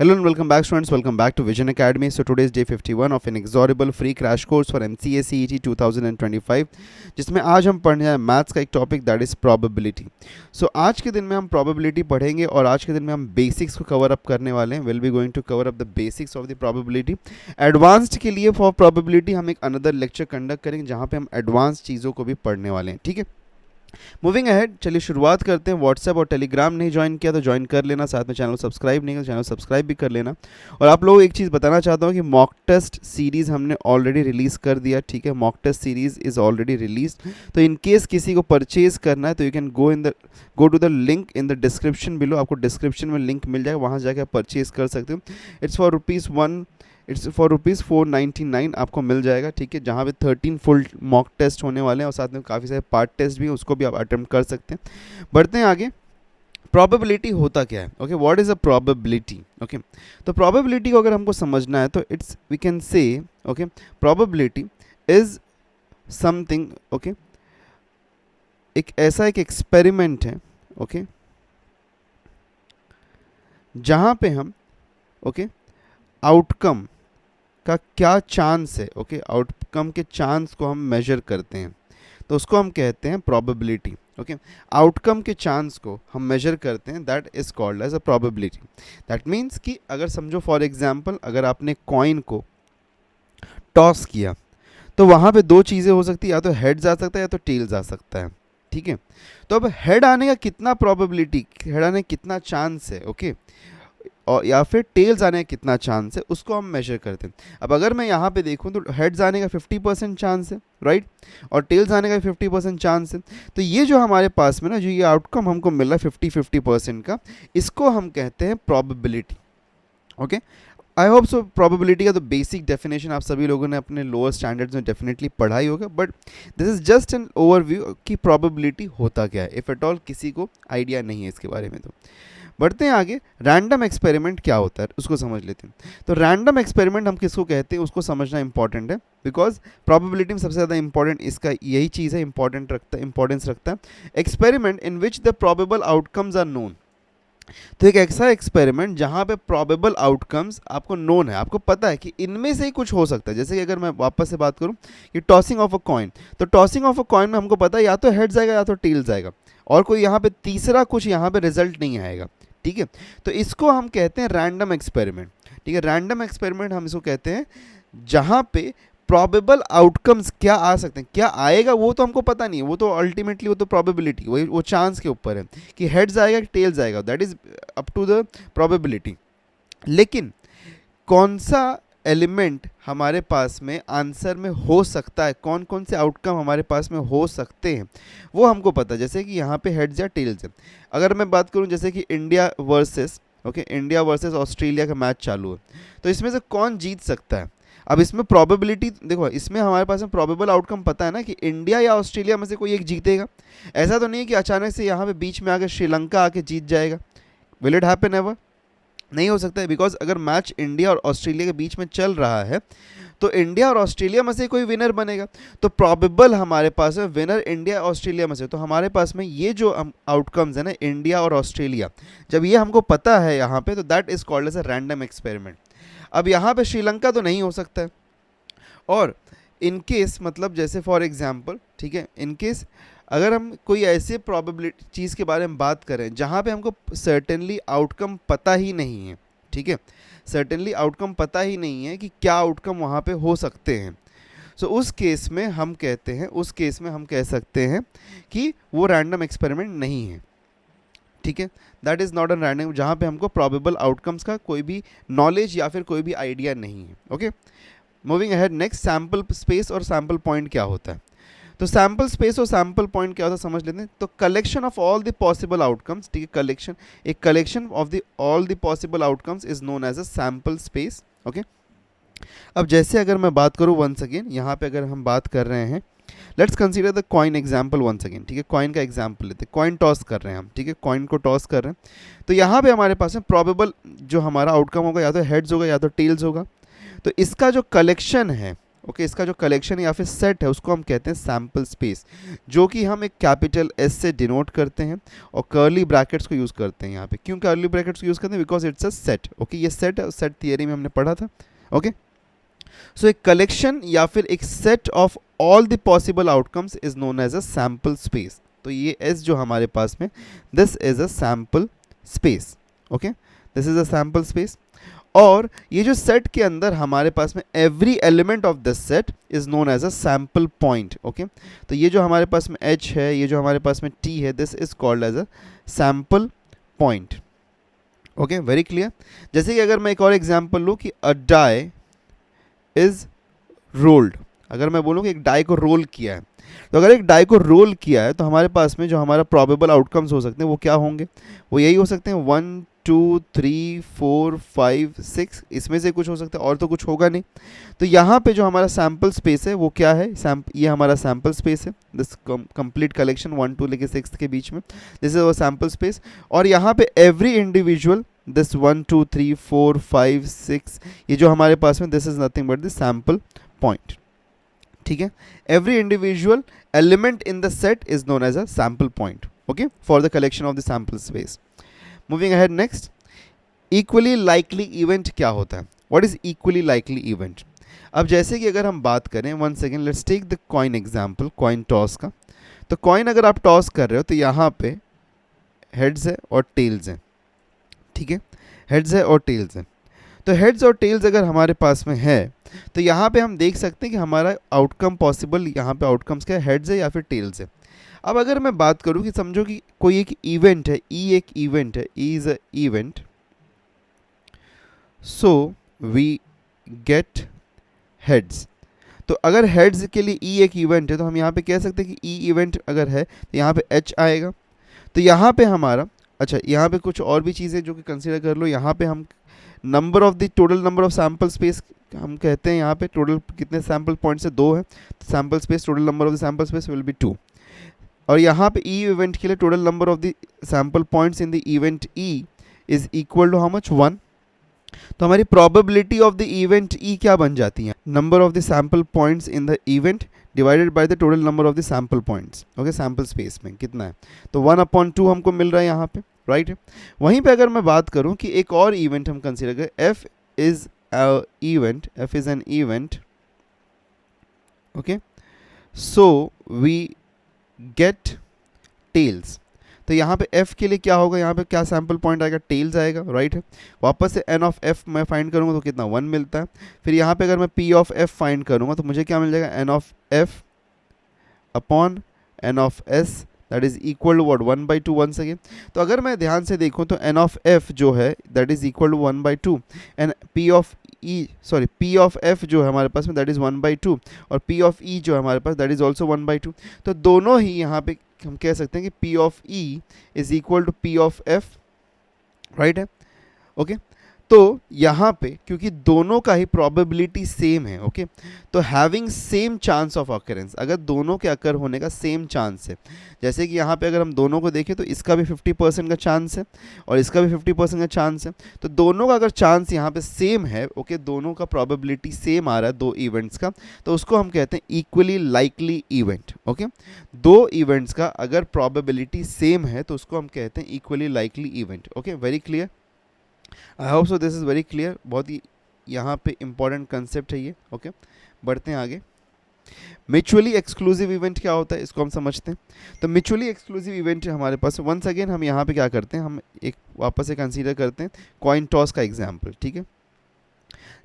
Hello and welcome back students, welcome back to Vision Academy. So today is day 51 of an inexorable free crash course for MCA CET 2025 जिसमें आज हम पढ़ने हैं maths का एक topic that is probability. सो आज के दिन में हम प्रोबेबिलिटी पढ़ेंगे और आज के दिन में हम बेसिक्स को कवर अप करने वाले हैं. Will be going to cover up the basics of the probability. Advanced के लिए फॉर प्रोबेबिलिटी हम एक अनदर लेक्चर कंडक्ट करेंगे जहाँ पे हम एडवांस चीज़ों को भी पढ़ने वाले हैं. ठीक है, मूविंग अहेड, चलिए शुरुआत करते हैं. व्हाट्सएप और टेलीग्राम नहीं ज्वाइन किया तो ज्वाइन कर लेना, साथ में चैनल सब्सक्राइब नहीं किया चैनल सब्सक्राइब भी कर लेना. और आप लोगों को एक चीज़ बताना चाहता हूँ कि मॉक टेस्ट सीरीज़ हमने ऑलरेडी रिलीज़ कर दिया. ठीक है, mock test series is already release. तो इन केस किसी को परचेज़ करना है तो you can go to the link in the description below. आपको डिस्क्रिप्शन में लिंक मिल जाएगा, वहाँ जाकर आप परचेज़ कर सकते हो. इट्स फॉर रुपीज़ 499 आपको मिल जाएगा. ठीक है, जहाँ पे 13 फुल मॉक टेस्ट होने वाले हैं और साथ में काफ़ी सारे पार्ट टेस्ट भी हैं, उसको भी आप अटेम्प्ट कर सकते हैं. बढ़ते हैं आगे. प्रोबेबिलिटी होता क्या है? Okay, what is a probability? Okay, तो प्रोबेबिलिटी को अगर हमको समझना है तो it's we can say okay probability is something. Okay, एक ऐसा एक एक्सपेरिमेंट है ओके जहाँ पे हम ओके आउटकम का क्या चांस है. ओके, आउटकम के चांस को हम मेजर करते हैं तो उसको हम कहते हैं प्रोबेबिलिटी. ओके, आउटकम के चांस को हम मेजर करते हैं, that is called as a probability. That means कि अगर समझो फॉर एग्जांपल अगर आपने कॉइन को टॉस किया तो वहाँ पे दो चीज़ें हो सकती है, या तो हेड्स आ सकता है या तो टेल्स आ सकता है. ठीक है, तो अब हेड आने का कितना प्रोबेबिलिटी, हेड आने का कितना चांस है ओके और या फिर टेल्स आने का कितना चांस है उसको हम मेजर करते हैं. अब अगर मैं यहाँ पे देखूँ तो हेड्स आने का 50% चांस है, राइट, और टेल्स आने का 50% चांस है. तो ये जो हमारे पास में ना जो ये आउटकम हमको मिल रहा है 50-50% का, इसको हम कहते हैं probability. Okay, I hope so probability का तो बेसिक डेफिनेशन आप सभी लोगों ने अपने लोअर स्टैंडर्ड्स में डेफिनेटली पढ़ा ही होगा, but this is just an overview कि प्रोबेबिलिटी होता क्या है, इफ़ एट ऑल किसी को आइडिया नहीं है इसके बारे में. तो बढ़ते हैं आगे. रैंडम एक्सपेरिमेंट क्या होता है उसको समझ लेते हैं. तो रैंडम एक्सपेरिमेंट हम किसको कहते हैं उसको समझना इंपॉर्टेंट है, बिकॉज प्रोबेबिलिटी में सबसे ज़्यादा इंपॉर्टेंट इसका यही चीज़ है, इंपॉर्टेंस रखता है. Experiment in which the probable outcomes are known. तो एक ऐसा एक्सपेरिमेंट जहाँ पे प्रोबेबल आउटकम्स आपको नोन है, आपको पता है कि इनमें से ही कुछ हो सकता है. जैसे कि अगर मैं वापस से बात करूँ कि टॉसिंग ऑफ अ कॉइन, तो टॉसिंग ऑफ अ कॉइन में हमको पता है या तो हेड्स आएगा या तो टेल्स आएगा, और कोई यहाँ पे तीसरा कुछ यहाँ पे रिजल्ट नहीं आएगा. ठीक है, तो इसको हम कहते हैं रैंडम एक्सपेरिमेंट. ठीक है, रैंडम एक्सपेरिमेंट हम इसको कहते हैं जहाँ पे प्रोबेबल आउटकम्स क्या आ सकते हैं, क्या आएगा वो तो हमको पता नहीं है, वो तो अल्टीमेटली वो तो प्रोबेबिलिटी वो चांस के ऊपर है कि हेड्स आएगा कि टेल्स आएगा, that is up to the probability. लेकिन कौन सा एलिमेंट हमारे पास में आंसर में हो सकता है, कौन कौन से आउटकम हमारे पास में हो सकते हैं वो हमको पता है. जैसे कि यहाँ पे हेड्स या टेल्स है. अगर मैं बात करूँ जैसे कि इंडिया वर्सेस ऑस्ट्रेलिया का मैच चालू है, तो इसमें से कौन जीत सकता है. अब इसमें प्रोबेबिलिटी देखो, इसमें हमारे पास में प्रोबेबल आउटकम पता है ना कि इंडिया या ऑस्ट्रेलिया में से कोई एक जीतेगा. ऐसा तो नहीं है कि अचानक से यहाँ पे बीच में आकर श्रीलंका आके जीत जाएगा. Will it happen ever? नहीं हो सकता है, बिकॉज अगर मैच इंडिया और ऑस्ट्रेलिया के बीच में चल रहा है तो इंडिया और ऑस्ट्रेलिया में से कोई विनर बनेगा. तो प्रोबेबल हमारे पास है विनर इंडिया ऑस्ट्रेलिया में से. तो हमारे पास में ये जो आउटकम्स है ना इंडिया और ऑस्ट्रेलिया, जब ये हमको पता है यहाँ पे, तो that is called as a random experiment. अब यहाँ पे श्रीलंका तो नहीं हो सकता है. और इन केस मतलब जैसे फॉर एग्जांपल, ठीक है, इन केस अगर हम कोई ऐसे प्रोबेबिलिटी चीज़ के बारे में बात करें जहाँ पे हमको सर्टेनली आउटकम पता ही नहीं है. ठीक है, सर्टेनली आउटकम पता ही नहीं है कि क्या आउटकम वहाँ पे हो सकते हैं. सो उस केस में हम कह सकते हैं कि वो रैंडम एक्सपेरिमेंट नहीं है. ठीक है, that is not an random, जहाँ पे हमको प्रोबेबल आउटकम्स का कोई भी नॉलेज या फिर कोई भी आइडिया नहीं है. Okay, moving ahead. Next, sample space और सैम्पल पॉइंट क्या होता है. तो सैम्पल स्पेस और सैम्पल पॉइंट क्या होता है समझ लेते हैं. तो collection of all the possible outcomes. ठीक है, collection of the all the possible outcomes is known as a sample space. Okay, अब जैसे अगर मैं बात करूँ वंस अगेन, यहाँ पे अगर हम बात कर रहे हैं, let's consider the coin example once again. ठीक है, कॉइन का एग्जाम्पल लेते हैं. कॉइन टॉस कर रहे हैं हम. ठीक है, कॉइन को टॉस कर रहे हैं, तो यहाँ पे हमारे पास में प्रोबेबल जो हमारा आउटकम होगा या तो हेड्स होगा या तो टेल्स होगा. तो इसका जो कलेक्शन है ओके, इसका जो कलेक्शन या फिर सेट है उसको हम कहते हैं सैम्पल स्पेस, जो कि हम एक कैपिटल एस से डिनोट करते हैं और कर्ली ब्रैकेट्स को यूज़ करते हैं यहाँ पे। क्यों कर्ली ब्रैकेट्स को यूज़ करते हैं? Because it's a set. Okay, ये सेट है, सेट थियरी में हमने पढ़ा था। ओके, सो एक कलेक्शन या फिर एक set of all the possible outcomes is known as a sample space. तो ये एस जो हमारे पास में, this is a sample space. Okay, this is a sample space. और ये जो सेट के अंदर हमारे पास में every element of this set is known as a sample point. Okay, तो ये जो हमारे पास में h है, ये जो हमारे पास में t है, this is called as a sample point. Okay, very clear. जैसे कि अगर मैं एक और एग्जांपल लूँ कि अ डाई इज रोल्ड, अगर मैं बोलूँ कि एक डाई को रोल किया है, तो अगर एक डाई को रोल किया है तो हमारे पास में जो हमारा प्रोबेबल आउटकम्स हो सकते हैं वो क्या होंगे? वो यही हो सकते हैं 1 2 3 4 5 6, इसमें से कुछ हो सकता है और तो कुछ होगा नहीं। तो यहाँ पे जो हमारा सैम्पल स्पेस है वो क्या है? ये हमारा सैम्पल स्पेस है, दिस कंप्लीट कलेक्शन 1 2 लेके 6 के बीच में, this is our sample space. और यहाँ पे एवरी इंडिविजुअल, दिस 1 2 3 4 5 6, ये जो हमारे पास में, this is nothing but the sample point. ठीक है, every individual element in the set is known as a sample point. Okay, for the collection of the sample space. Moving ahead next, equally likely event क्या होता है? What is equally likely event? अब जैसे कि अगर हम बात करें, one second, let's take the coin example, coin toss का। तो कॉइन अगर आप टॉस कर रहे हो तो यहाँ पे हेड्स है और टेल्स हैं। ठीक है, हेड्स है और टेल्स हैं। तो हेड्स और टेल्स अगर हमारे पास में है तो यहाँ पे हम देख सकते हैं कि हमारा आउटकम पॉसिबल, यहाँ पे आउटकम्स क्या है? हेड्स है या फिर टेल्स है। अब अगर मैं बात करूँ कि समझो कि कोई एक इवेंट है, ई एक इवेंट है, E is a event, so we get heads. तो अगर हेड्स के लिए ई एक इवेंट है तो हम यहाँ पे कह सकते हैं कि ई इवेंट अगर है तो यहाँ पे एच आएगा। तो यहाँ पे हमारा, अच्छा यहाँ पे कुछ और भी चीज़ें जो कि कंसीडर कर लो। यहाँ पे हम number of the total number of sample space हम कहते हैं, यहाँ पे टोटल कितने सैम्पल पॉइंट्स है? 2 है। तो sample space, total number of the sample space will be 2। और यहाँ पे ई इवेंट के लिए total number of the sample points in the event E is equal to how much? 1। तो हमारी probability of the event E क्या बन जाती है? Number of the sample points in the event divided by the total number of the sample points. Okay, sample space में कितना है? तो 1/2 हमको मिल रहा है यहाँ पे, राइट है। वहीं पे अगर मैं बात करूँ कि एक और इवेंट हम कंसीडर करें, F is event, F is an event, okay, so we get tails. तो यहाँ पे f के लिए क्या होगा? यहाँ पे क्या सैम्पल पॉइंट आएगा? टेल्स आएगा, राइट है। वापस से n ऑफ f मैं फाइंड करूँगा तो कितना? 1 मिलता है। फिर यहाँ पे अगर मैं p ऑफ f फाइंड करूँगा तो मुझे क्या मिल जाएगा? n of f upon n of s, that is equal to what? 1/2 once again. तो अगर मैं ध्यान से देखूँ तो n ऑफ f जो है that is equal to 1/2 and p of f जो है हमारे पास में दैट इज 1/2 और p ऑफ e जो है हमारे पास दैट इज ऑल्सो 1/2। तो दोनों ही यहाँ पे हम कह सकते हैं कि p of e is equal to p of f, right है। ओके, तो यहाँ पे क्योंकि दोनों का ही प्रोबेबिलिटी सेम है, ओके, तो having same chance of occurrence, अगर दोनों के अकर होने का सेम चांस है, जैसे कि यहाँ पे अगर हम दोनों को देखें तो इसका भी 50% का चांस है और इसका भी 50% का चांस है। तो दोनों का अगर चांस यहाँ पे सेम है, ओके, दोनों का प्रोबेबिलिटी सेम आ रहा है दो इवेंट्स का, तो उसको हम कहते हैं इक्वली लाइकली इवेंट। ओके, दो इवेंट्स का अगर प्रोबेबिलिटी सेम है तो उसको हम कहते हैं equally likely event. Okay, very clear, I hope so this is very clear. बहुत ही यहाँ पे इंपॉर्टेंट कंसेप्ट है ये। ओके, बढ़ते हैं आगे। म्यूचुअली एक्सक्लूसिव इवेंट क्या होता है इसको हम समझते हैं। तो म्यूचुअली एक्सक्लूसिव इवेंट हमारे पास, वंस अगेन हम यहाँ पे क्या करते हैं, हम एक वापस से कंसीडर करते हैं कॉइन टॉस का एग्जाम्पल, ठीक है,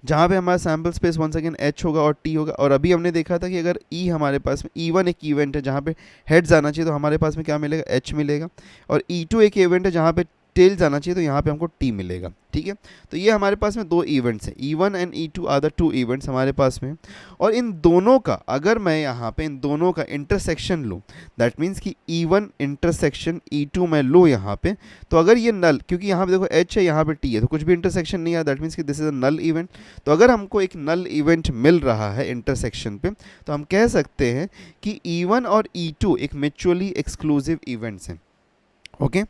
जहाँ पे हमारा sample space once again H होगा और टी होगा। और अभी हमने देखा था कि अगर ई हमारे पास में E1 एक इवेंट है जहाँ पे हेड्स आना चाहिए तो हमारे पास में क्या मिलेगा? एच मिलेगा। और E2 एक इवेंट है जहाँ पे टेल जाना चाहिए तो यहाँ पे हमको टी मिलेगा। ठीक है, तो ये हमारे पास में दो इवेंट्स हैं, E1 and E2 are the two events हमारे पास में। और इन दोनों का अगर मैं यहाँ पे इन दोनों का इंटरसेक्शन लूँ, दैट मीन्स कि E1 इंटरसेक्शन E2 मैं लूँ यहाँ पे, तो अगर ये नल, क्योंकि यहाँ पे देखो H है यहाँ पे T है तो कुछ भी इंटरसेक्शन नहीं है, दैट मीन्स कि this is a null event. तो अगर हमको एक नल इवेंट मिल रहा है इंटरसेक्शन पे तो हम कह सकते हैं कि E1 और E2 एक म्यूचुअली एक्सक्लूसिव इवेंट्स हैं। ओके,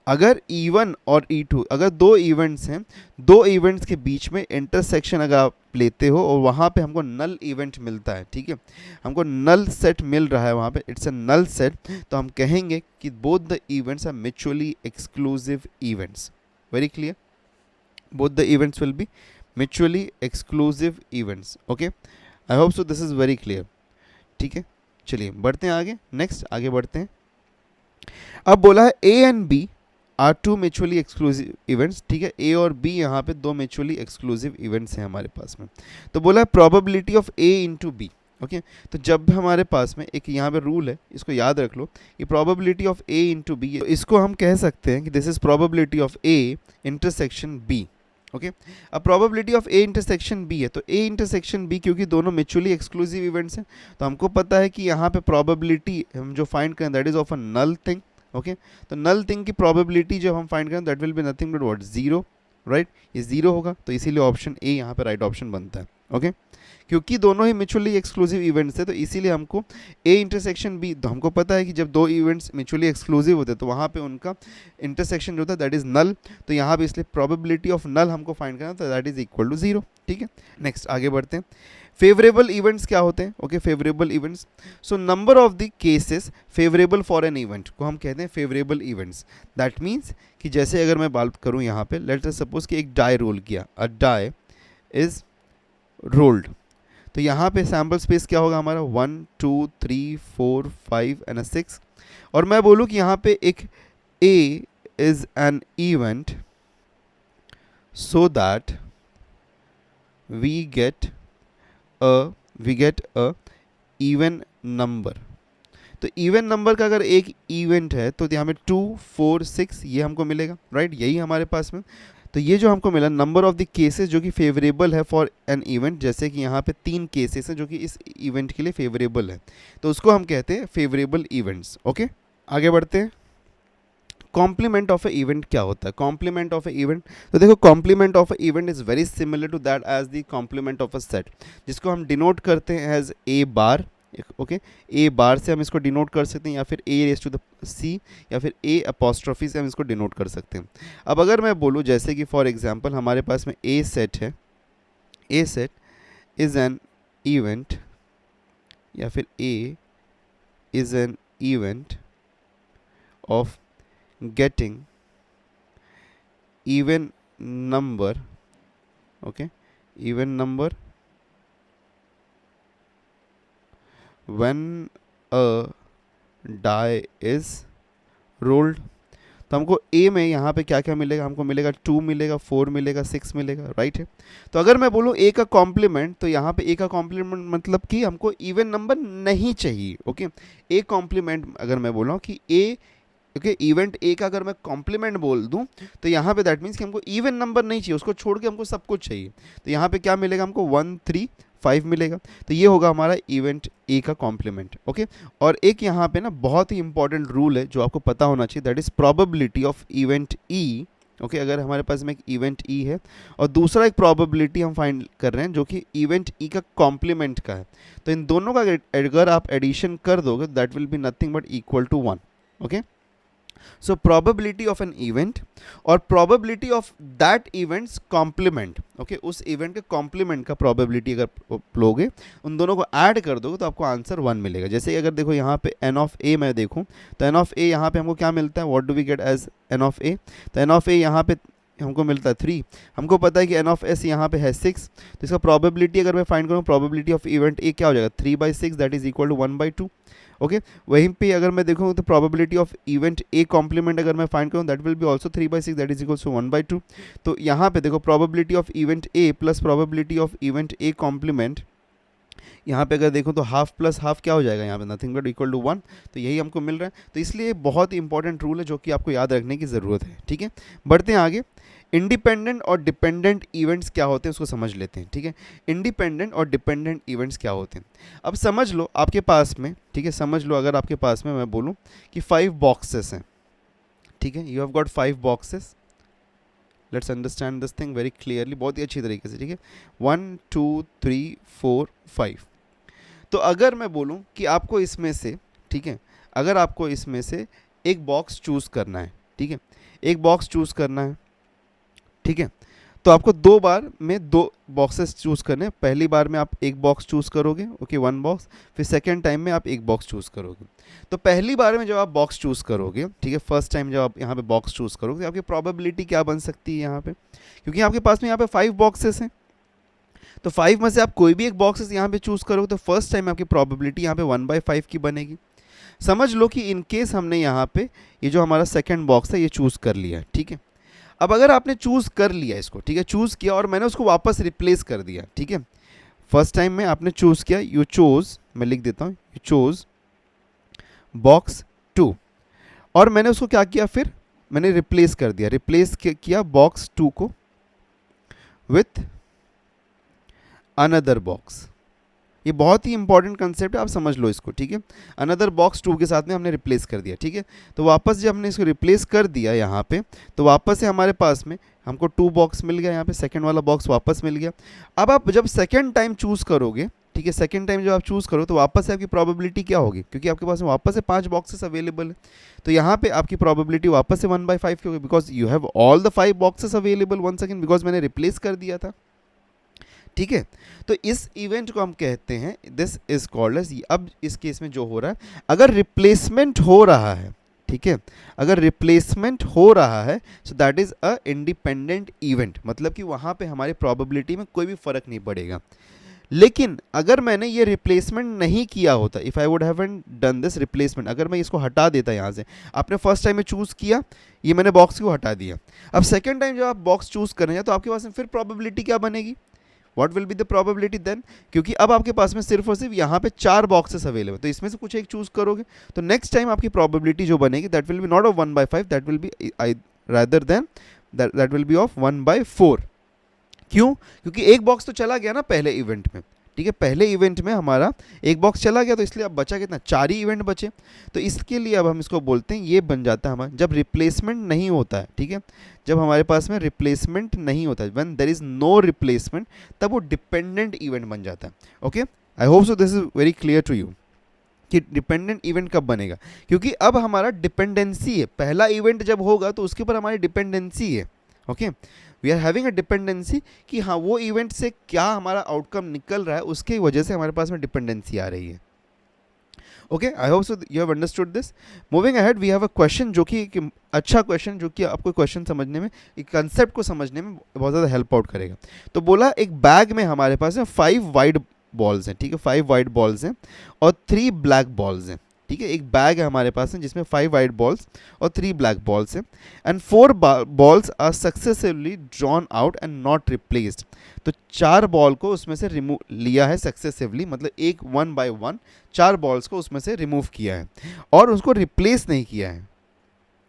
अगर E1 और E2 अगर दो इवेंट्स हैं, दो इवेंट्स के बीच में इंटरसेक्शन अगर आप लेते हो और वहाँ पे हमको नल इवेंट मिलता है, ठीक है, हमको नल सेट मिल रहा है वहाँ पे, इट्स अ नल सेट, तो हम कहेंगे कि both the events are mutually exclusive events. Very clear? Both the events will be mutually exclusive events. Okay, I hope so this is very clear. ठीक है, चलिए बढ़ते हैं आगे. नेक्स्ट आगे बढ़ते हैं. अब बोला है A and B are two mutually exclusive events. ठीक है, ए और बी यहाँ पे दो म्यूचुअली एक्सक्लूसिव इवेंट्स हैं हमारे पास में. तो बोला है probability of A into B. Okay, तो जब हमारे पास में एक यहाँ पे रूल है, इसको याद रख लो, कि probability of A into B, तो इसको हम कह सकते हैं कि this is probability of A intersection B. Okay, अब probability of A intersection B है, तो ए इंटरसेक्शन बी क्योंकि दोनों म्यूचुअली एक्सक्लूसिव इवेंट्स हैं, तो हमको पता है कि यहाँ पे प्रोबेबिलिटी हम जो फाइंड करें that is of a null thing. Okay, तो नल थिंग की प्रोबेबिलिटी जब हम फाइंड करें that will be nothing but what, zero. Right, ये जीरो होगा, तो इसीलिए ऑप्शन ए यहाँ पे राइट ऑप्शन बनता है. ओके, क्योंकि दोनों ही म्यूचुअली एक्सक्लूसिव इवेंट्स थे, तो इसीलिए हमको ए इंटरसेक्शन बी, तो हमको पता है कि जब दो इवेंट्स म्यूचुअली एक्सक्लूसिव होते हैं तो वहाँ पे उनका इंटरसेक्शन जो होता है दैट इज नल, तो यहाँ पे इसलिए प्रोबेबिलिटी ऑफ नल हमको फाइंड करना, तो that is equal to zero. ठीक है, नेक्स्ट आगे बढ़ते हैं. फेवरेबल इवेंट्स क्या होते हैं? Okay, favourable events, so number of the cases favourable for an event को हम कहते हैं फेवरेबल इवेंट्स. दैट मीन्स कि जैसे अगर मैं बात करूँ यहाँ पे, लेट अस सपोज कि एक डाई रोल किया, अ डाई इज रोल्ड, तो यहाँ पे सैम्पल स्पेस क्या होगा हमारा, 1 2 3 4 5 एंड 6. और मैं बोलूँ कि यहाँ पे एक A is an event so that we get a even number. तो इवन नंबर का अगर एक इवेंट है तो यहाँ पे 2 4 6 ये हमको मिलेगा. राइट, यही हमारे पास में, तो ये जो हमको मिला नंबर ऑफ द केसेस जो कि फेवरेबल है फॉर एन इवेंट, जैसे कि यहाँ पे 3 केसेस हैं जो कि इस इवेंट के लिए फेवरेबल है, तो उसको हम कहते हैं फेवरेबल इवेंट्स. ओके, आगे बढ़ते हैं. कॉम्प्लीमेंट ऑफ ए इवेंट क्या होता है? कॉम्प्लीमेंट ऑफ ए इवेंट, तो देखो complement of A event is very similar to that as the complement of a set, जिसको हम डिनोट करते हैं एज ए बार. ओके, ए बार से हम इसको डिनोट कर सकते हैं, या फिर ए रेस टू द सी, या फिर ए अपॉस्ट्रोफी से हम इसको डिनोट कर सकते हैं. अब अगर मैं बोलूँ जैसे कि फॉर एग्जांपल हमारे पास में ए सेट है, A set is an event, या फिर A is an event of getting even number. Okay, even number when a die is rolled. तो हमको ए में यहाँ पे क्या क्या मिलेगा, हमको मिलेगा 2 मिलेगा, 4 मिलेगा, 6 मिलेगा. राइट है, तो अगर मैं बोलूँ ए का कॉम्प्लीमेंट, तो यहाँ पे ए का कॉम्प्लीमेंट मतलब कि हमको इवन नंबर नहीं चाहिए. ओके, ए कॉम्प्लीमेंट अगर मैं बोल रहा हूँ कि ए, ओके, इवेंट ए का अगर मैं कॉम्प्लीमेंट बोल दूं, तो यहाँ पे दैट मीन्स कि हमको इवन नंबर नहीं चाहिए, उसको छोड़ के हमको सब कुछ चाहिए. तो यहाँ पे क्या मिलेगा हमको, 1 3 5 मिलेगा, तो ये होगा हमारा इवेंट ए का कॉम्प्लीमेंट. ओके, और एक यहाँ पे ना बहुत ही इंपॉर्टेंट रूल है जो आपको पता होना चाहिए, that is probability of event E. Okay, अगर हमारे पास में एक इवेंट ई है और दूसरा एक प्रोबेबिलिटी हम फाइंड कर रहे हैं जो कि इवेंट ई का कॉम्प्लीमेंट का है, तो इन दोनों का अगर आप एडिशन कर दोगे that will be nothing but equal to 1. Okay, so probability of an event और probability of that event's complement. okay, उस event के complement का probability अगर लोगे, उन दोनों को ऐड कर दोगे तो आपको आंसर 1 मिलेगा. जैसे अगर देखो यहाँ पे n ऑफ a मैं देखूँ, तो n ऑफ a यहाँ पे हमको क्या मिलता है, what do we get as n of a, तो n of a यहाँ पे हमको मिलता है 3. हमको पता है कि n ऑफ s यहाँ पे है 6, तो इसका probability अगर मैं फाइंड करूँ, probability of event a क्या हो जाएगा, 3/6 that is equal to 1/2. Okay, वहीं पे अगर मैं देखूँ तो probability of event A complement अगर मैं फाइंड करूँ that will be also 3/6 that is equals to 1/2. तो यहाँ पे देखो probability of event A plus probability of event A complement, यहाँ पे अगर देखो तो हाफ प्लस हाफ क्या हो जाएगा यहाँ पे, नथिंग बट इक्वल टू 1. तो यही हमको मिल रहा है, तो इसलिए बहुत ही इंपॉर्टेंट रूल है जो कि आपको याद रखने की ज़रूरत है. ठीक है, बढ़ते हैं आगे. इंडिपेंडेंट और डिपेंडेंट इवेंट्स क्या होते हैं उसको समझ लेते हैं. ठीक है, इंडिपेंडेंट और डिपेंडेंट इवेंट्स क्या होते हैं. अब समझ लो आपके पास में, ठीक है, समझ लो अगर आपके पास में मैं बोलूँ कि 5 बॉक्सेस हैं. ठीक है, you have got 5 boxes. Let's understand this thing very clearly, बहुत ही अच्छी तरीके से. ठीक है, 1 2 3 4 5. तो अगर मैं बोलूं कि आपको इसमें से, ठीक है, अगर आपको इसमें से एक बॉक्स चूज़ करना है, ठीक है, एक बॉक्स चूज़ करना है, ठीक है। तो आपको 2 बार में 2 बॉक्सेस चूज़ करने हैं। पहली बार में आप एक बॉक्स चूज़ करोगे, ओके, 1 बॉक्स, फिर सेकंड टाइम में आप एक बॉक्स चूज़ करोगे। तो पहली बार में जब आप बॉक्स चूज़ करोगे, ठीक है, फर्स्ट टाइम जब आप यहाँ पे बॉक्स चूज़ करोगे, तो आपकी प्रोबेबिलिटी क्या बन सकती है यहाँ पे, क्योंकि आपके पास में यहाँ पे 5 बॉक्सेस हैं, तो 5 में से आप कोई भी एक बॉक्सेस यहाँ पे चूज़ करोगे तो फर्स्ट टाइम आपकी प्रोबेबिलिटी यहाँ पे 1/5 की बनेगी। समझ लो कि इन केस हमने यहाँ पे ये जो हमारा सेकंड बॉक्स है ये चूज़ कर लिया है, ठीक है। अब अगर आपने चूज़ कर लिया इसको, ठीक है, चूज़ किया और मैंने उसको वापस रिप्लेस कर दिया, ठीक है, फर्स्ट टाइम में आपने चूज़ किया, यू चोज़, मैं लिख देता हूँ, यू चोज़ बॉक्स 2, और मैंने उसको क्या किया, फिर मैंने रिप्लेस कर दिया, रिप्लेस किया बॉक्स 2 को विथ अनदर बॉक्स। ये बहुत ही इंपॉर्टेंट कंसेप्ट है, आप समझ लो इसको, ठीक है। अनदर बॉक्स 2 के साथ में हमने रिप्लेस कर दिया, ठीक है। तो वापस जब हमने इसको रिप्लेस कर दिया यहाँ पे, तो वापस से हमारे पास में हमको 2 बॉक्स मिल गया, यहाँ पे सेकंड वाला बॉक्स वापस मिल गया। अब आप जब सेकंड टाइम चूज़ करोगे, ठीक है, सेकंड टाइम जब आप चूज़ करो तो वापस से आपकी प्रोबेबिलिटी क्या होगी, क्योंकि आपके पास में वापस से 5 बॉक्सेस अवेलेबल है, तो यहाँ पे आपकी प्रोबेबिलिटी वापस से 1/5 की होगी, because you have all the 5 boxes available once again, because मैंने रिप्लेस कर दिया था, ठीक है। तो इस इवेंट को हम कहते हैं, दिस इज कॉल्ड एज, अब इस केस में जो हो रहा है, अगर रिप्लेसमेंट हो रहा है, ठीक है, अगर रिप्लेसमेंट हो रहा है, so that is a independent event, मतलब कि वहाँ पे हमारी प्रोबेबिलिटी में कोई भी फर्क नहीं पड़ेगा। लेकिन अगर मैंने ये रिप्लेसमेंट नहीं किया होता, if I would haven't done this replacement, अगर मैं इसको हटा देता यहाँ से, आपने फर्स्ट टाइम में चूज़ किया, ये मैंने बॉक्स को हटा दिया, अब सेकंड टाइम जब आप बॉक्स चूज़ कर रहे हैं तो आपके पास में फिर प्रोबेबिलिटी क्या बनेगी, what will be the probability then, क्योंकि अब आपके पास में सिर्फ और सिर्फ यहाँ पे 4 बॉक्सेस अवेलेबल, तो इसमें से कुछ एक चूज़ करोगे, तो नेक्स्ट टाइम आपकी प्रोबेबिलिटी जो बनेगी that will B not of 1/5, that will be rather than that will B of 1/4। क्यों, क्योंकि एक बॉक्स तो चला गया ना पहले इवेंट में, ठीक है, पहले इवेंट में हमारा एक बॉक्स चला गया, तो इसलिए अब बचा कितना, 4 ही इवेंट बचे, तो इसके लिए अब हम इसको बोलते हैं, ये बन जाता है हमारा जब रिप्लेसमेंट नहीं होता है, ठीक है, जब हमारे पास में रिप्लेसमेंट नहीं होता है, when there is no replacement, तब वो डिपेंडेंट इवेंट बन जाता है। Okay, I hope so this is very clear to you कि डिपेंडेंट इवेंट कब बनेगा, क्योंकि अब हमारा डिपेंडेंसी है, पहला इवेंट जब होगा तो उसके ऊपर हमारी डिपेंडेंसी है। Okay, we are having a dependency कि हाँ वो इवेंट से क्या हमारा आउटकम निकल रहा है, उसकी वजह से हमारे पास में डिपेंडेंसी आ रही है। Okay, I hope so you have understood this. Moving ahead, we have a question जो कि एक अच्छा क्वेश्चन, जो कि आपको क्वेश्चन समझने में, एक कंसेप्ट को समझने में बहुत ज़्यादा हेल्प आउट करेगा। तो बोला एक बैग में हमारे पास में 5 वाइट बॉल्स हैं, ठीक है, 5 वाइट बॉल्स हैं और 3 ब्लैक बॉल्स हैं, ठीक है, एक बैग है हमारे पास में जिसमें 5 वाइट बॉल्स और 3 ब्लैक बॉल्स हैं, and 4 balls are successively drawn out and not replaced. तो 4 बॉल को उसमें से रिमूव लिया है सक्सेसिवली, मतलब एक 1 बाय 1 4 बॉल्स को उसमें से रिमूव किया है और उसको रिप्लेस नहीं किया है।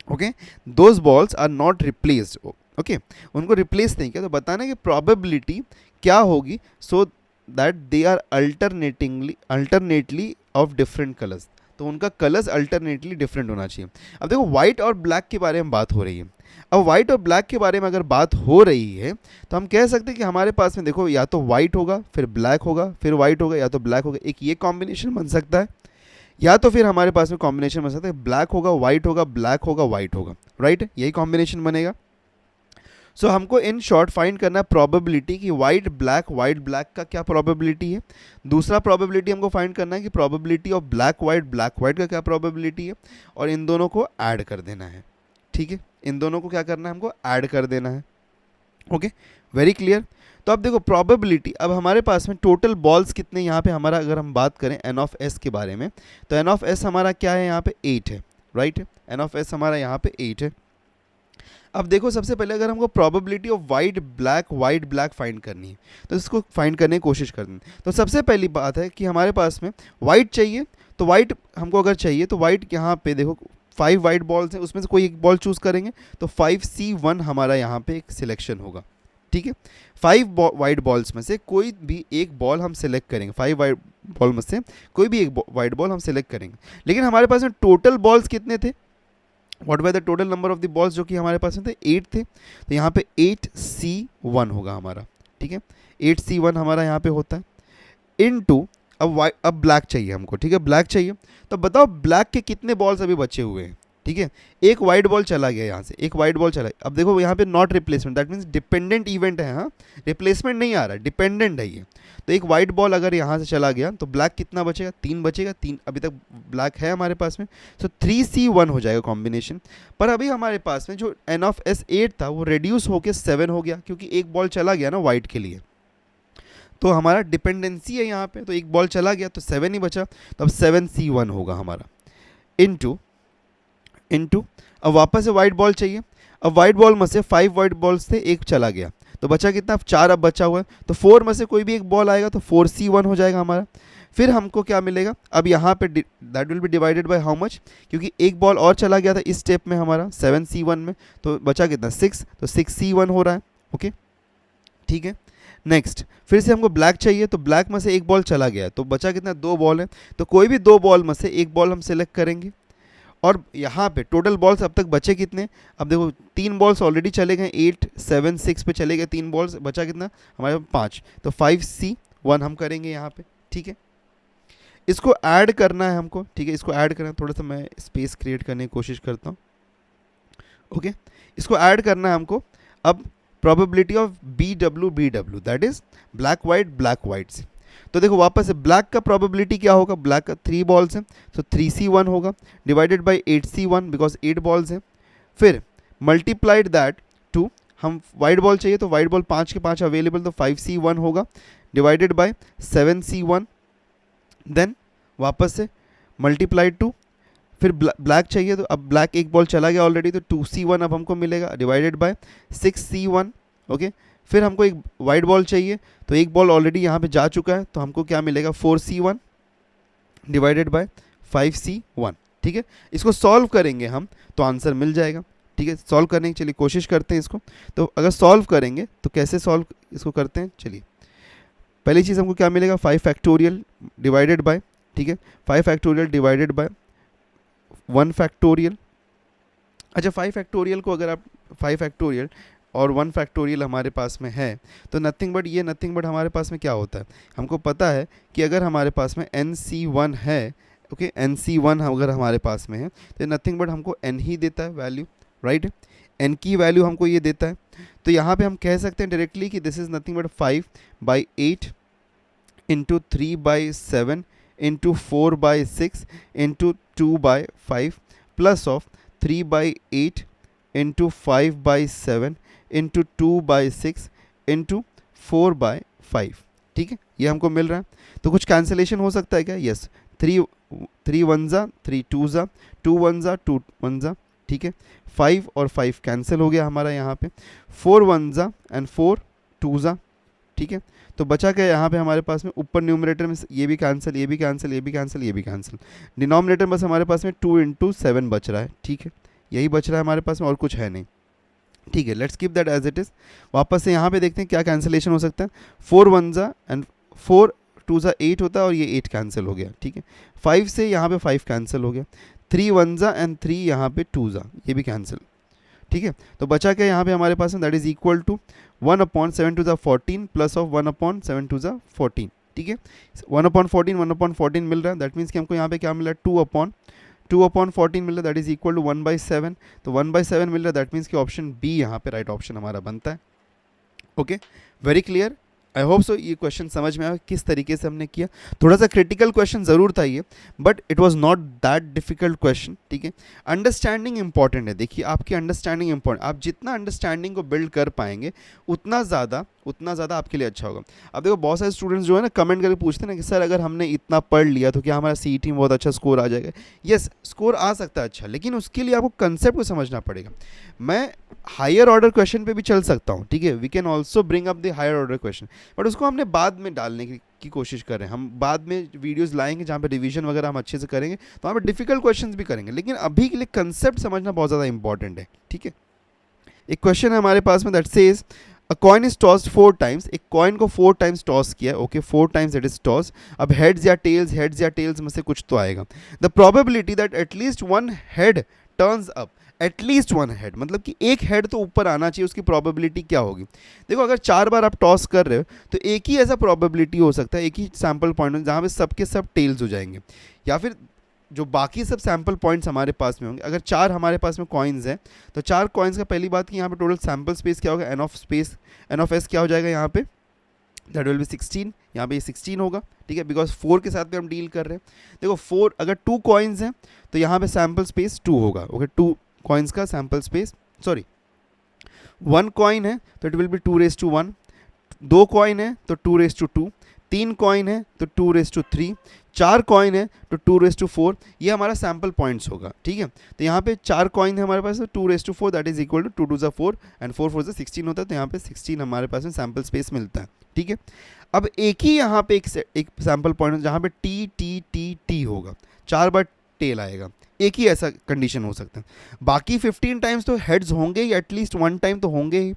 Okay, those balls are not replaced, okay, उनको रिप्लेस नहीं किया, तो बताना कि प्रोबेबिलिटी क्या होगी, so that they are alternately of different colours, तो उनका कलर्स अल्टरनेटली डिफरेंट होना चाहिए। अब देखो व्हाइट और ब्लैक के बारे में बात हो रही है, अब व्हाइट और ब्लैक के बारे में अगर बात हो रही है तो हम कह सकते हैं कि हमारे पास में देखो या तो व्हाइट होगा फिर ब्लैक होगा फिर व्हाइट होगा या तो ब्लैक होगा, एक ये कॉम्बिनेशन बन सकता है, या तो फिर हमारे पास में कॉम्बिनेशन बन सकता है ब्लैक होगा व्हाइट होगा ब्लैक होगा व्हाइट होगा, राइट, यही कॉम्बिनेशन बनेगा। सो हमको इन शॉर्ट फाइंड करना है प्रोबेबिलिटी कि वाइट ब्लैक का क्या प्रोबेबिलिटी है। दूसरा प्रोबेबिलिटी हमको फाइंड करना है कि प्रोबेबिलिटी ऑफ ब्लैक वाइट का क्या प्रोबेबिलिटी है, और इन दोनों को ऐड कर देना है, ठीक है, इन दोनों को क्या करना है, हमको ऐड कर देना है। Okay, very clear. तो अब देखो प्रोबेबिलिटी, अब हमारे पास में टोटल बॉल्स कितने यहाँ पे हमारा, अगर हम बात करें एन ऑफ एस के बारे में, तो एन ऑफ एस हमारा क्या है यहाँ पे 8 है, राइट, एन ऑफ एस हमारा यहाँ पे 8 है। अब देखो सबसे पहले अगर हमको probability of white black find करनी है तो इसको फाइंड करने की कोशिश करते हैं। तो सबसे पहली बात है कि हमारे पास में वाइट चाहिए, तो वाइट हमको अगर चाहिए तो वाइट यहाँ पे देखो 5 वाइट बॉल्स हैं, उसमें से कोई एक बॉल चूज़ करेंगे तो 5C1 हमारा यहाँ पे एक सिलेक्शन होगा, ठीक है, 5 वाइट बॉल्स में से कोई भी एक बॉल हम सिलेक्ट करेंगे, 5 वाइट बॉल में से कोई भी एक वाइट बॉल हम सिलेक्ट करेंगे। लेकिन हमारे पास में टोटल बॉल्स कितने थे, what were the total number of the balls जो कि हमारे पास में थे 8 थे, तो यहाँ पे 8C1 होगा हमारा, ठीक है, 8C1 हमारा यहाँ पे होता है इनटू, अब ब्लैक चाहिए हमको, ठीक है, ब्लैक चाहिए, तो बताओ ब्लैक के कितने बॉल्स अभी बचे हुए हैं, ठीक है, एक वाइट बॉल चला गया यहाँ से, एक वाइट बॉल चला गया। अब देखो यहाँ पे not replacement, that means dependent event है, हाँ रिप्लेसमेंट नहीं आ रहा, डिपेंडेंट है ये। तो एक वाइट बॉल अगर यहाँ से चला गया तो ब्लैक कितना बचेगा, 3 बचेगा, 3 अभी तक ब्लैक है हमारे पास में, तो 3C1 हो जाएगा कॉम्बिनेशन। पर अभी हमारे पास में जो N ऑफ S 8 था वो रिड्यूस होकर 7 हो गया, क्योंकि एक बॉल चला गया ना वाइट के लिए, तो हमारा डिपेंडेंसी है यहाँ पे, तो एक बॉल चला गया तो 7 ही बचा, तो अब 7C1 होगा हमारा इनटू अब वापस से वाइट बॉल चाहिए। अब वाइट बॉल में से 5 वाइट बॉल्स थे, एक चला गया तो बचा कितना, 4 अब बचा हुआ है, तो 4 में से कोई भी एक बॉल आएगा तो 4C1 हो जाएगा हमारा। फिर हमको क्या मिलेगा, अब यहाँ पे that will B divided by how much, क्योंकि एक बॉल और चला गया था इस स्टेप में हमारा 7C1 में, तो बचा कितना 6, तो 6C1 हो रहा है। ओके ठीक है, नेक्स्ट फिर से हमको ब्लैक चाहिए, तो ब्लैक में से एक बॉल चला गया तो बचा कितना, 2 बॉल है, तो कोई भी 2 बॉल में से एक बॉल हम सेलेक्ट करेंगे। और यहाँ पे टोटल बॉल्स अब तक बचे कितने, अब देखो 3 बॉल्स ऑलरेडी चले गए, 8 7 6 पे चले गए 3 बॉल्स, बचा कितना हमारे पास 5, तो 5C1 हम करेंगे यहाँ पे। ठीक है, इसको ऐड करना है हमको, ठीक है इसको ऐड करना है, थोड़ा सा मैं स्पेस क्रिएट करने की कोशिश करता हूँ। ओके इसको ऐड करना है हमको। अब probability of BW that is black white से, तो देखो वापस से ब्लैक का प्रोबेबिलिटी क्या होगा, ब्लैक का 3 बॉल्स हैं तो 3C1 होगा divided by 8C1 because 8 balls हैं, फिर मल्टीप्लाइड दैट टू, हम वाइट बॉल चाहिए तो वाइट बॉल 5 के 5 अवेलेबल, तो 5C1 होगा डिवाइडेड बाय 7C1, देन वापस से मल्टीप्लाइड टू, फिर ब्लैक चाहिए तो अब ब्लैक एक बॉल चला गया ऑलरेडी, तो 2C1 अब हमको मिलेगा डिवाइडेड बाय 6C1। ओके फिर हमको एक वाइट बॉल चाहिए, तो एक बॉल ऑलरेडी यहाँ पे जा चुका है, तो हमको क्या मिलेगा 4C1 डिवाइडेड बाय 5C1। ठीक है, इसको सॉल्व करेंगे हम तो आंसर मिल जाएगा। ठीक है, सॉल्व करने की चलिए कोशिश करते हैं इसको। तो अगर सॉल्व करेंगे तो कैसे सॉल्व इसको करते हैं, चलिए पहली चीज़ हमको क्या मिलेगा, 5 फैक्टोरियल डिवाइडेड बाय, ठीक है 5 फैक्टोरियल डिवाइडेड बाय 1 फैक्टोरियल। अच्छा 5 फैक्टोरियल को अगर आप 5 फैक्टोरियल और 1 फैक्टोरियल हमारे पास में है तो नथिंग बट हमारे पास में क्या होता है, हमको पता है कि अगर हमारे पास में NC1 है, ओके NC1 अगर हमारे पास में है तो नथिंग बट हमको n ही देता है वैल्यू, राइट n की वैल्यू हमको ये देता है। तो यहाँ पे हम कह सकते हैं डायरेक्टली कि this is nothing but 5/8 into 3/7 into 4/6 into 2/5 plus of 3/8 into 5/7 into 2/6 into 4/5। ठीक है, ये हमको मिल रहा है। तो कुछ कैंसिलेशन हो सकता है क्या, यस 3 1 3 2 2 1 2 1, ठीक है 5 और 5 कैंसिल हो गया हमारा यहाँ पे, 4 1 एंड 4 2, ठीक है तो बचा क्या यहाँ पे हमारे पास में, ऊपर न्यूमरेटर में ये भी कैंसिल, ये भी कैंसिल, ये भी कैंसिल, ये भी कैंसिल, डिनोमिनेटर बस हमारे पास में 2 इंटू 7 बच रहा है। ठीक है, यही बच रहा है हमारे पास में और कुछ है नहीं। ठीक है, let's keep that as it is. वापस से यहाँ पे देखते हैं क्या कैंसिलेशन हो सकता है, 4 1 एंड 4 2 8 होता है और ये 8 कैंसिल हो गया। ठीक है, 5 से यहाँ पे 5 कैंसिल हो गया, 3 1 एंड 3 यहाँ पे 2 ये भी कैंसिल। ठीक है, तो बचा क्या यहाँ पे हमारे पास में, that is equal to 1/7 2 14 plus of 1/7 2 14। ठीक है, 1/14 मिल रहा है, दैट मीन्स कि हमको यहाँ पे क्या मिल रहा है, 2/14 मिल रहा है, दैट इज इक्वल टू 1/7, तो 1/7 मिल रहा है, दैट मीन्स कि ऑप्शन बी यहाँ पे राइट ऑप्शन हमारा बनता है। ओके, वेरी क्लियर, आई होप सो ये क्वेश्चन समझ में आया किस तरीके से हमने किया। थोड़ा सा क्रिटिकल क्वेश्चन ज़रूर था ये, but it was not that difficult question. ठीक है, अंडरस्टैंडिंग इंपॉर्टेंट है, देखिए आपकी अंडरस्टैंडिंग इंपॉर्टेंट, आप जितना अंडरस्टैंडिंग को बिल्ड कर पाएंगे उतना ज़्यादा आपके लिए अच्छा होगा। अब देखो बहुत सारे स्टूडेंट्स जो है ना कमेंट करके पूछते हैं ना कि सर अगर हमने इतना पढ़ लिया तो क्या हमारा CET में बहुत अच्छा स्कोर आ जाएगा। यस, स्कोर आ सकता है अच्छा, लेकिन उसके लिए आपको कंसेप्ट को समझना पड़ेगा। मैं हायर ऑर्डर क्वेश्चन पे भी चल सकता हूँ, ठीक है, we can also bring up the higher order question, but उसको हमने बाद में डालने की कोशिश कर रहे हैं। हम बाद में वीडियोस लाएंगे जहाँ पे रिवीजन वगैरह हम अच्छे से करेंगे, तो वहाँ पे डिफिकल्ट क्वेश्चंस भी करेंगे, लेकिन अभी के लिए कंसेप्ट समझना बहुत ज़्यादा इंपॉर्टेंट है। ठीक है, एक क्वेश्चन है हमारे पास में that says a coin is tossed 4 times, एक कॉइन को 4 टाइम्स टॉस किया, okay 4 times it is toss. अब हेड्स या टेल्स में से कुछ तो आएगा। The probability that at least 1 head turns up, at least 1 head मतलब कि एक हेड तो ऊपर आना चाहिए, उसकी प्रोबेबिलिटी क्या होगी। देखो अगर 4 बार आप टॉस कर रहे हो तो एक ही ऐसा प्रोबेबिलिटी हो सकता है, एक ही सैम्पल पॉइंट जहाँ पे सबके सब टेल्स हो जाएंगे, या फिर जो बाकी सब सैम्पल पॉइंट्स हमारे पास में होंगे, अगर 4 हमारे पास में कॉइन्स हैं तो 4 कॉइन्स का पहली बात कि यहाँ पे टोटल सैम्पल स्पेस क्या होगा, एन ऑफ एस क्या हो जाएगा यहाँ पे, दैट विल बी 16, यहाँ पे ये 16 होगा, ठीक है, बिकॉज 4 के साथ भी हम डील कर रहे हैं। देखो 4 अगर 2 कॉइन्स हैं तो यहाँ पे सैम्पल स्पेस 2 होगा, ओके, 2 कॉइन्स का सैम्पल स्पेस, सॉरी 1 कॉइन है तो इट विल बी 2^1, 2 कॉइन है तो 2^2, 3 कॉइन है तो 2^3, 4 कॉइन है तो 2^4, ये हमारा सैम्पल पॉइंट्स होगा, ठीक है। तो यहाँ पे 4 कॉइन है हमारे पास, तो 2^4 that is equal to 2 2 4 and 4 4 16 होता है, तो यहाँ पे 16 हमारे पास में सैम्पल स्पेस मिलता है, ठीक है। अब एक ही यहाँ पे एक सैम्पल पॉइंट जहाँ पे टी टी टी टी होगा, 4 बार टेल आएगा, एक ही ऐसा कंडीशन हो सकता है। बाकी 15 टाइम्स तो हेड्स होंगे ही, एटलीस्ट 1 टाइम तो होंगे ही,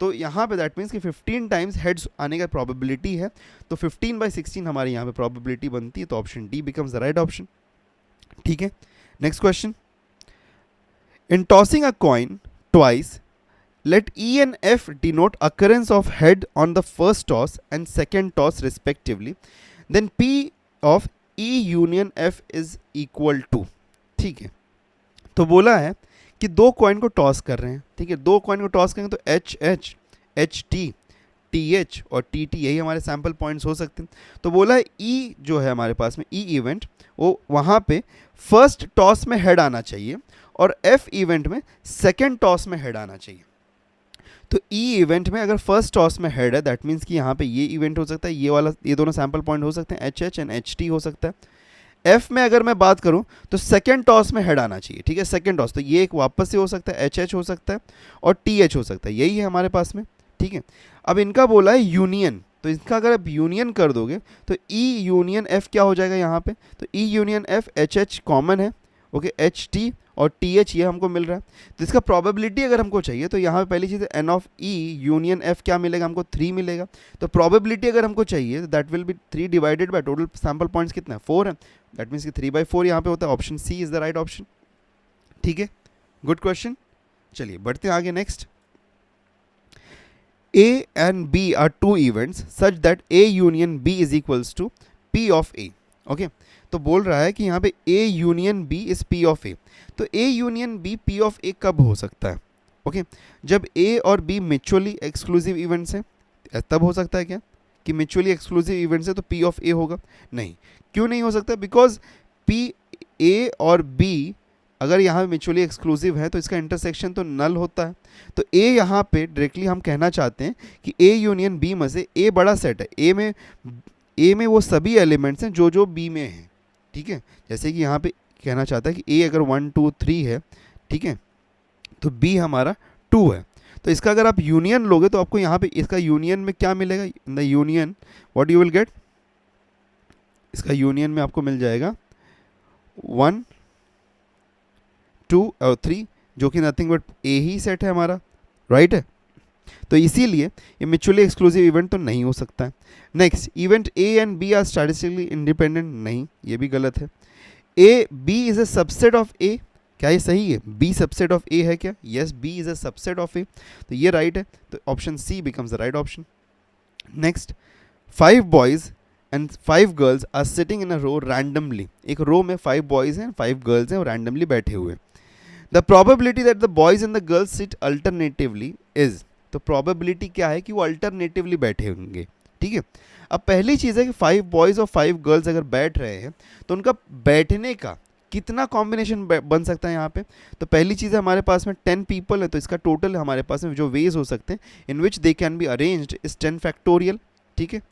तो यहाँ पे दैट मीन्स कि 15 टाइम्स हेड्स आने का प्रोबेबिलिटी है, तो 15/16 हमारे यहाँ पे प्रोबेबिलिटी बनती है, तो option D becomes the right option, ठीक है। Next question, in tossing a coin twice, let E and F denote occurrence of head on the first toss and second toss respectively, then P of E union F is equal to, ठीक है। तो बोला है कि 2 coin को toss कर रहे हैं, ठीक है, 2 कॉइन को टॉस करेंगे तो H H, H T, T H और टी टी, यही हमारे सैम्पल पॉइंट्स हो सकते हैं। तो बोला है ई जो है हमारे पास में ई इवेंट, वो वहाँ पे फर्स्ट टॉस में हेड आना चाहिए और एफ इवेंट में सेकेंड टॉस में हेड आना चाहिए। तो ई इवेंट में अगर फर्स्ट टॉस में हेड है, दैट मीन्स कि यहाँ पे ये इवेंट हो सकता है, ये वाला, ये दोनों सैम्पल पॉइंट हो सकते हैं, H H and H T हो सकता है। एफ में अगर मैं बात करूँ तो सेकेंड टॉस में हेड आना चाहिए, ठीक है, सेकेंड टॉस, तो ये एक वापस से हो सकता है, एच एच हो सकता है और टी एच हो सकता है, यही है हमारे पास में, ठीक है। अब इनका बोला है यूनियन, तो इसका अगर आप यूनियन कर दोगे तो ई यूनियन एफ क्या हो जाएगा यहाँ पे, तो ई union F, H H common है, ओके, एच टी और टी एच ये हमको मिल रहा है। तो इसका प्रोबेबिलिटी अगर हमको चाहिए तो यहाँ पे पहली चीज़ है N of E union F क्या मिलेगा हमको, 3 मिलेगा। तो प्रोबेबिलिटी अगर हमको चाहिए तो that will B 3 divided by total sample points कितना है, 4 है, दैट मीन्स कि 3/4 यहाँ पे होता है, option C is the right option, ठीक है। गुड क्वेश्चन, चलिए बढ़ते हैं आगे। Next, A and B are 2 events such that A union B is equals to P of A, okay? तो बोल रहा है कि यहाँ पे A union B is P of A, तो A union B P of A कब हो सकता है, ओके, जब A और B म्यूचुअली एक्सक्लूसिव इवेंट्स हैं, तब हो सकता है क्या कि म्यूचुअली एक्सक्लूसिव इवेंट्स है तो P of A होगा, नहीं, क्यों नहीं हो सकता, बिकॉज P A और B अगर यहाँ म्यूचुअली एक्सक्लूसिव है तो इसका इंटरसेक्शन तो नल होता है। तो ए यहाँ पे डायरेक्टली हम कहना चाहते हैं कि ए यूनियन बी में से ए बड़ा सेट है, ए में वो सभी एलिमेंट्स हैं जो जो बी में हैं, ठीक है। जैसे कि यहाँ पे कहना चाहता है कि ए अगर 1 2 3 है, ठीक है, तो बी हमारा 2 है, तो इसका अगर आप यूनियन लोगे तो आपको यहाँ पे इसका यूनियन में क्या मिलेगा, in the union what you will get, इसका यूनियन में आपको मिल जाएगा 1 2 और 3, जो कि nothing but A he set है हमारा, राइट है। तो इसीलिए ये म्यूचुअली एक्सक्लूसिव इवेंट तो नहीं हो सकता है। Next, event A and B are statistically independent, नहीं, ये भी गलत है। A B is a subset of A, क्या ये सही है, बी सबसेट ऑफ ए है क्या, yes, B is a subset of A, तो ये राइट है, तो option C becomes the right option. Next, 5 boys and 5 girls are sitting in a row randomly, एक रो में 5 बॉयज हैं 5 गर्ल्स हैं और रैंडमली बैठे हुए। The probability that the boys and the girls sit alternatively is, तो probability क्या है कि वो alternatively बैठे होंगे, ठीक है। अब पहली चीज़ है कि 5 बॉयज़ और 5 गर्ल्स अगर बैठ रहे हैं तो उनका बैठने का कितना कॉम्बिनेशन बन सकता है यहाँ पे, तो पहली चीज़ है हमारे पास में 10 पीपल है, तो इसका टोटल हमारे पास में जो वेज हो सकते हैं in which they can be arranged is 10 factorial, ठीक है।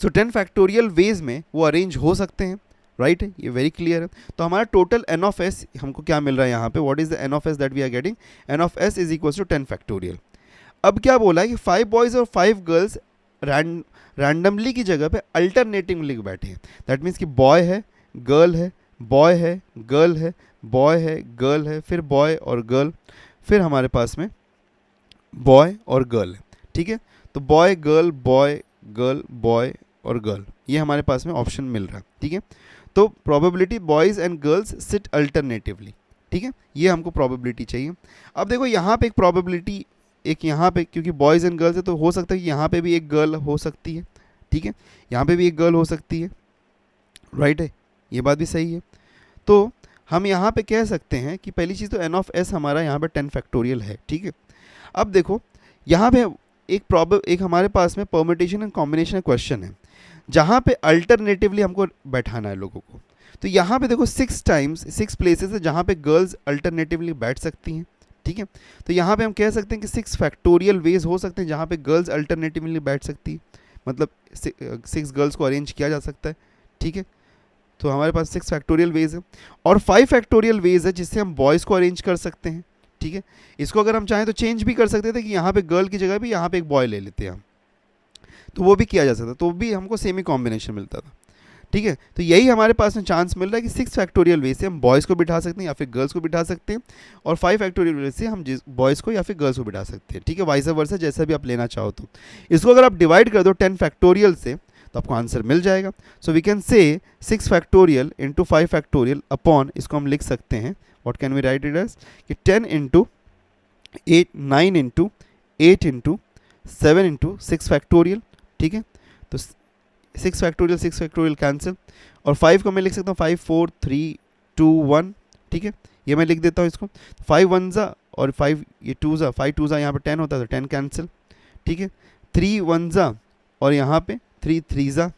सो 10 फैक्टोरियल वेज में वो अरेंज हो सकते हैं, राइट है, ये वेरी क्लियर है। तो हमारा टोटल एन ऑफ एस हमको क्या मिल रहा है यहाँ पे, what is the N of S that we are getting, N of S is equals to 10 factorial. अब क्या बोला है कि 5 बॉयज़ और 5 गर्ल्स रैंडमली की जगह पे अल्टरनेटिवली बैठे हैं, दैट मीन्स कि बॉय है गर्ल है, बॉय है गर्ल है, बॉय है गर्ल है, फिर बॉय और गर्ल, फिर हमारे पास में बॉय और गर्ल है, ठीक है। तो बॉय गर्ल बॉय और गर्ल, ये हमारे पास में ऑप्शन मिल रहा है, ठीक है। तो probability boys and girls sit alternatively, ठीक है, ये हमको प्रोबेबिलिटी चाहिए। अब देखो यहाँ पे एक प्रोबेबिलिटी, एक यहाँ पे क्योंकि बॉयज़ एंड गर्ल्स है तो हो सकता है कि यहाँ पे भी एक गर्ल हो सकती है, ठीक है, यहाँ पे भी एक गर्ल हो सकती है, राइट है, ये बात भी सही है। तो हम यहाँ पे कह सकते हैं कि पहली चीज़ तो n ऑफ s हमारा यहाँ पे 10 फैक्टोरियल है, ठीक है। अब देखो यहाँ पे एक हमारे पास में परम्यूटेशन एंड कॉम्बिनेशन क्वेश्चन है, जहाँ पे अल्टरनेटिवली हमको बैठाना है लोगों को। तो यहाँ पे देखो 6 प्लेसेस है जहाँ पे गर्ल्स अल्टरनेटिवली बैठ सकती हैं, ठीक है। तो यहाँ पे हम कह सकते हैं कि 6 फैक्टोरियल वेज हो सकते हैं जहाँ पे गर्ल्स अल्टरनेटिवली बैठ सकती है, मतलब 6 गर्ल्स को अरेंज किया जा सकता है, ठीक है। तो हमारे पास 6 फैक्टोरियल वेज है, और 5 फैक्टोरियल वेज है जिससे हम बॉयज़ को अरेंज कर सकते हैं, ठीक है। इसको अगर हम चाहें तो चेंज भी कर सकते थे कि यहाँ पे गर्ल की जगह भी यहाँ पे एक बॉय ले लेते हैं हम, तो वो भी किया जा सकता, तो भी हमको सेमी कॉम्बिनेशन मिलता था, ठीक है। तो यही हमारे पास में चांस मिल रहा है कि 6 फैक्टोरियल वे से हम बॉयज़ को बिठा सकते हैं या फिर गर्ल्स को बिठा सकते हैं, और 5 फैक्टोरियल वे से हम बॉयज़ को या फिर गर्ल्स को बिठा सकते हैं, ठीक है। वाइस वर्सा जैसा भी आप लेना चाहो। तो इसको अगर आप डिवाइड कर दो 10 फैक्टोरियल से तो आपको आंसर मिल जाएगा। सो वी कैन से 6 फैक्टोरियल इंटू 5 फैक्टोरियल अपॉन, इसको हम लिख सकते हैं, what can we write it as, कि 10 into 8 9 into 8 into 7 into 6 factorial, ठीक है। तो 6 फैक्टोरियल कैंसिल, और 5 को मैं लिख सकता हूँ 5 4 3 2 1, ठीक है। ये मैं लिख देता हूँ इसको, 5 1 ज़ा और 5 ये 2 ज़ा, 5 2 ज़ा यहाँ पे 10 होता है तो 10 कैंसिल, ठीक है। 3 1 ज़ा और यहाँ पे 3 3 ज़ा,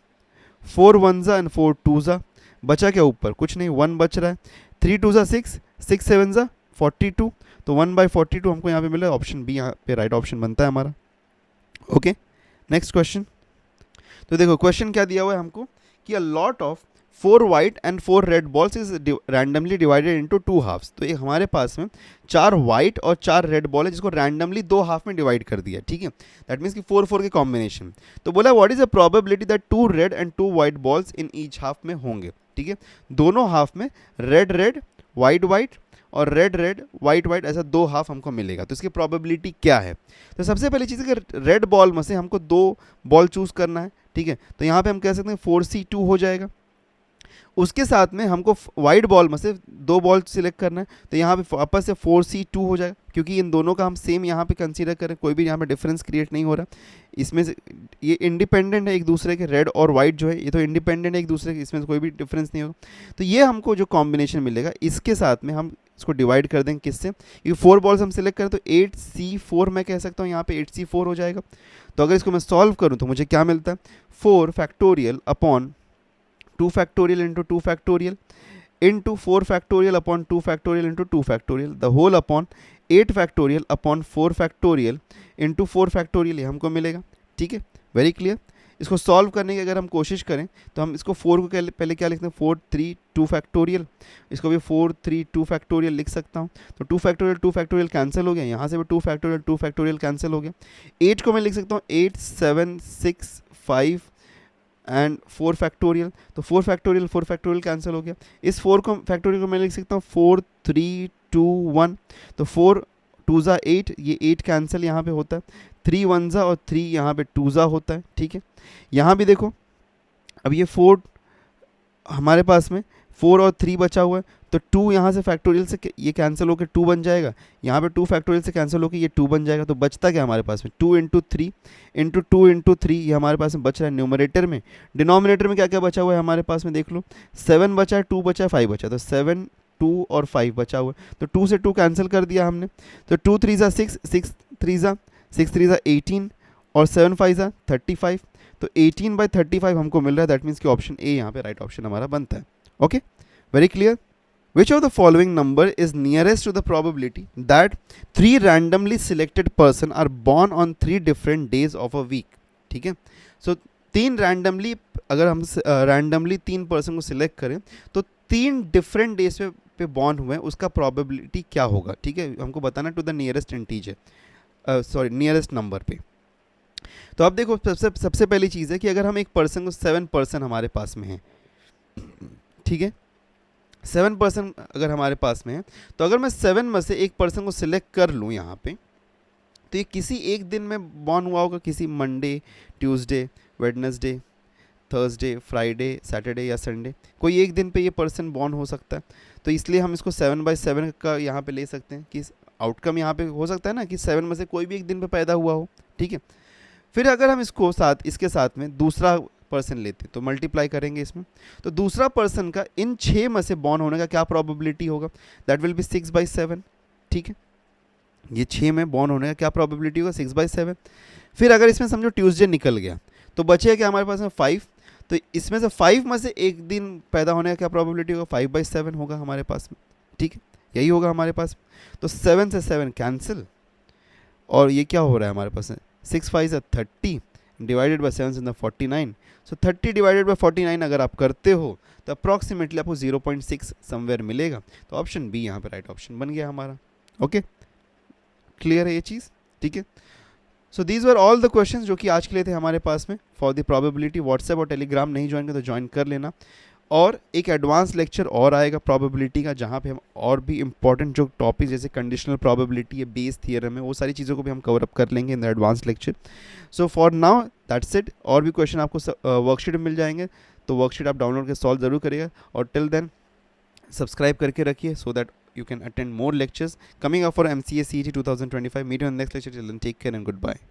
4 1 ज़ा एंड 4 2 ज़ा, बचा क्या ऊपर, कुछ नहीं, 1 बच रहा है। 3 2 ज़ा 6, 6 7 ज़ा 42, तो 1/42 हमको यहाँ पे मिला, ऑप्शन बी यहाँ पे राइट ऑप्शन बनता है हमारा। Okay, next question. तो देखो क्वेश्चन क्या दिया हुआ है हमको कि a lot of 4 white and 4 red balls is randomly divided into 2 halves. तो ये हमारे पास में 4 वाइट और 4 रेड बॉल है जिसको रैंडमली 2 हाफ में डिवाइड कर दिया, ठीक है। दैट मीन्स कि 4 4 के कॉम्बिनेशन। तो बोला what is the probability that 2 red and 2 white balls in each half में होंगे, ठीक है। दोनों हाफ में रेड रेड वाइट वाइट और रेड रेड वाइट वाइट ऐसा 2 हाफ हमको मिलेगा। तो इसकी प्रोबेबिलिटी क्या है। तो सबसे पहली चीज़ है कि रेड बॉल में से हमको 2 बॉल चूज़ करना है, ठीक है। तो यहाँ पे हम कह सकते हैं 4C2 हो जाएगा। उसके साथ में हमको वाइट बॉल में से 2 बॉल सिलेक्ट करना है, तो यहाँ पे वापस से 4C2 हो जाएगा, क्योंकि इन दोनों का हम सेम यहाँ पे कंसीडर करें, कोई भी यहाँ पे डिफरेंस क्रिएट नहीं हो रहा। इसमें से ये इंडिपेंडेंट है एक दूसरे के, रेड और वाइट जो है ये तो इंडिपेंडेंट है एक दूसरे के, इसमें कोई भी डिफरेंस नहीं होगा। तो ये हमको जो कॉम्बिनेशन मिलेगा इसके साथ में हम इसको डिवाइड कर देंगे किससे, ये 4 बॉल्स हम सिलेक्ट करें तो 8C4 मैं कह सकता हूँ, यहाँ पे 8C4 हो जाएगा। तो अगर इसको मैं सॉल्व करूँ तो मुझे क्या मिलता है, 4 factorial upon 2 factorial into 2 factorial into 4 factorial upon 2 factorial into 2 factorial the whole upon 8 factorial upon 4 factorial into 4 factorial, ये हमको मिलेगा, ठीक है। Very clear. इसको सॉल्व करने की अगर हम कोशिश करें तो हम इसको 4 को पहले क्या लिखते हैं, 4 3 2 फैक्टोरियल, इसको भी 4 3 2 फैक्टोरियल लिख सकता हूँ। तो 2 फैक्टोरियल कैंसिल हो गया, यहाँ से भी 2 फैक्टोरियल कैंसिल हो गया। 8 को मैं लिख सकता हूँ 8 7 6 5 एंड 4 फैक्टोरियल, तो 4 फैक्टोरियल कैंसिल हो गया। इस 4 को फैक्टोरियल को मैं लिख सकता हूँ 4 3 2 1, तो 4 2 ज़ा 8, ये 8 कैंसिल यहाँ पे होता है, 3 1 ज़ा और 3 यहाँ पे 2 ज़ा होता है, ठीक है। यहाँ भी देखो अब ये 4 हमारे पास में 4 और 3 बचा हुआ है, तो 2 यहाँ से फैक्टोरियल से ये कैंसिल होकर 2 बन जाएगा, यहाँ पे 2 फैक्टोरियल से कैंसिल होकर ये 2 बन जाएगा। तो बचता क्या हमारे पास में, 2 इंटू 3 इंटू 2 इंटू 3, ये हमारे पास में बच रहा है न्यूमरेटर में। डिनोमिनेटर में क्या क्या बचा हुआ है हमारे पास में देख लो, 7 बचा है, 2 बचा है, 5 बचा, तो 7 2 और 5 बचा हुआ है। तो 2 से 2 कैंसिल कर दिया हमने, तो 2 3 ज़ा 6 6 3 ज़ा 18 और 7 5 ज़ा 35, तो 18/35 हमको मिल रहा है। दैट मीन्स कि ऑप्शन ए यहाँ पे राइट ऑप्शन हमारा बनता है। Okay, very clear. Which of the following number is nearest to the probability that 3 randomly selected person are born on 3 different days of a week, ठीक है। सो 3 randomly, अगर हम रैंडमली 3 पर्सन को सिलेक्ट करें तो 3 डिफरेंट डेज पे born हुए हैं, उसका प्रोबेबिलिटी क्या होगा, ठीक है। हमको बताना to the nearest integer, nearest number पे। तो अब देखो सबसे पहली चीज़ है कि अगर हम एक पर्सन को 7 पर्सन हमारे पास में है, ठीक है, 7 पर्सन अगर हमारे पास में है, तो अगर मैं 7 में से एक पर्सन को सिलेक्ट कर लूँ यहाँ पे, तो ये किसी एक दिन में बॉर्न हुआ होगा, किसी Monday, Tuesday, Wednesday, Thursday, Friday, Saturday या संडे, कोई एक दिन पे ये पर्सन बॉर्न हो सकता है। तो इसलिए हम इसको 7/7 का यहाँ पे ले सकते हैं कि आउटकम यहाँ पे हो सकता है ना कि 7 में से कोई भी एक दिन पे पैदा हुआ हो, ठीक है। फिर अगर हम इसके साथ में दूसरा पर्सन लेते हैं, तो मल्टीप्लाई करेंगे इसमें, तो दूसरा पर्सन का इन 6 में से बॉर्न होने का क्या प्रोबेबिलिटी होगा, दैट विल बी 6/7, ठीक है। ये 6 में बॉर्न होने का क्या प्रोबेबिलिटी होगा, 6/7। फिर अगर इसमें समझो ट्यूसडे निकल गया तो बचेगा क्या हमारे पास में 5, तो इसमें से 5 में से एक दिन पैदा होने का क्या प्रोबेबिलिटी होगा, 5/7 होगा हमारे पास में, ठीक है, यही होगा हमारे पास। तो 7 से 7 कैंसिल, और ये क्या हो रहा है हमारे पास में, 6 5 30 divided by 7 in the 49, so 30 divided by 49 अगर आप करते हो तो अप्रॉक्सीमेटली आपको 0.6 समवेयर मिलेगा। तो ऑप्शन बी यहाँ पे राइट ऑप्शन बन गया हमारा। ओके, क्लियर है ये चीज़, ठीक है। So these were all the questions जो कि आज के लिए थे हमारे पास में फॉर द प्रोबेबिलिटी। व्हाट्सएप और टेलीग्राम नहीं ज्वाइन कर तो ज्वाइन कर लेना, और एक एडवांस लेक्चर और आएगा प्रोबेबिलिटी का, जहाँ पे हम और भी इंपॉर्टेंट जो टॉपिक जैसे कंडीशनल प्रोबेबिलिटी है, बेस थियरम है, वो सारी चीज़ों को भी हम कवर अप कर लेंगे in the advance lecture. So for now that's it. और भी क्वेश्चन आपको वर्कशीट में मिल जाएंगे, तो वर्कशीट आप डाउनलोड कर सॉल्व जरूर करिएगा, और टिल देन सब्सक्राइब करके रखिए so that you can attend more lectures coming up for MCA CET 2025. Meet you in the next lecture. Till then, take care and goodbye.